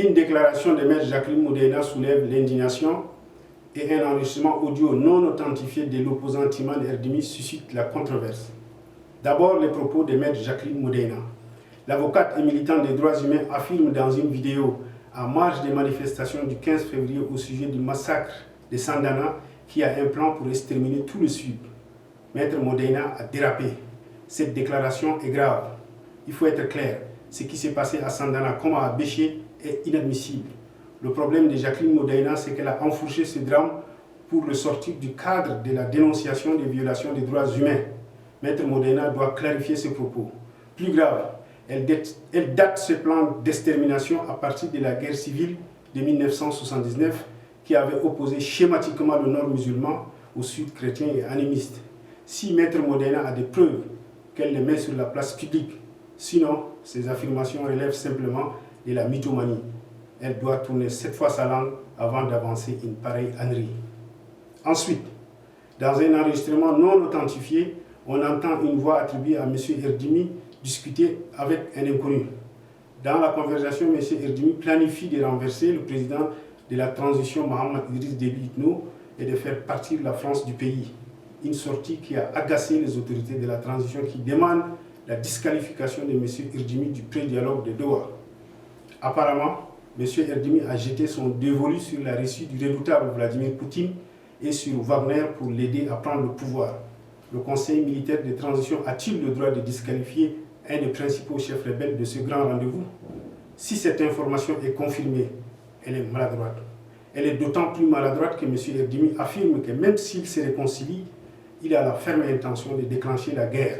Une déclaration de Maître Jacqueline Moudaïna soulève l'indignation et un enregistrement audio non authentifié de l'opposant Timan Erdimi suscite la controverse. D'abord, les propos de Maître Jacqueline Moudaïna. L'avocate et militante des droits humains affirme dans une vidéo en marge des manifestations du 15 février au sujet du massacre de Sandana qui a un plan pour exterminer tout le Sud. Maître Moudaïna a dérapé. Cette déclaration est grave. Il faut être clair. Ce qui s'est passé à Sandana comme à Béché est inadmissible. Le problème de Jacqueline Moudaïna, c'est qu'elle a enfourché ce drame pour le sortir du cadre de la dénonciation des violations des droits humains. Maître Moudaïna doit clarifier ses propos. Plus grave, elle date ce plan d'extermination à partir de la guerre civile de 1979 qui avait opposé schématiquement le nord musulman au sud chrétien et animiste. Si Maître Moudaïna a des preuves, qu'elle les met sur la place publique. Sinon, ces affirmations relèvent simplement de la mythomanie. Elle doit tourner 7 fois sa langue avant d'avancer une pareille ânerie. Ensuite, dans un enregistrement non authentifié, on entend une voix attribuée à M. Erdimi discuter avec un inconnu. Dans la conversation, M. Erdimi planifie de renverser le président de la transition, Mohamed Idriss Déby Itno, et de faire partir la France du pays. Une sortie qui a agacé les autorités de la transition qui demandent la disqualification de M. Erdimi du pré-dialogue de Doha. Apparemment, M. Erdimi a jeté son dévolu sur la Russie du redoutable Vladimir Poutine et sur Wagner pour l'aider à prendre le pouvoir. Le Conseil militaire de transition a-t-il le droit de disqualifier un des principaux chefs rebelles de ce grand rendez-vous? Si cette information est confirmée, elle est maladroite. Elle est d'autant plus maladroite que M. Erdimi affirme que même s'il se réconcilie, il a la ferme intention de déclencher la guerre.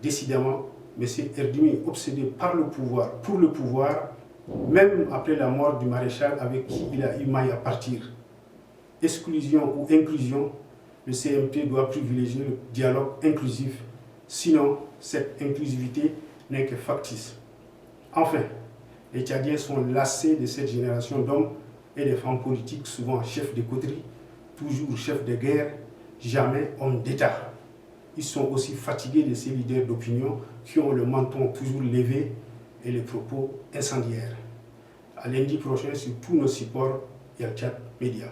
Décidément, M. Erdimi est obsédé par le pouvoir, pour le pouvoir, même après la mort du maréchal avec qui il a eu maille à partir. Exclusion ou inclusion, le CMP doit privilégier le dialogue inclusif, sinon cette inclusivité n'est que factice. Enfin, les Tchadiens sont lassés de cette génération d'hommes et de femmes politiques, souvent chefs de coterie, toujours chefs de guerre, jamais hommes d'État. Ils sont aussi fatigués de ces leaders d'opinion qui ont le menton toujours levé et les propos incendiaires. À lundi prochain sur tous nos supports Yalchat Média.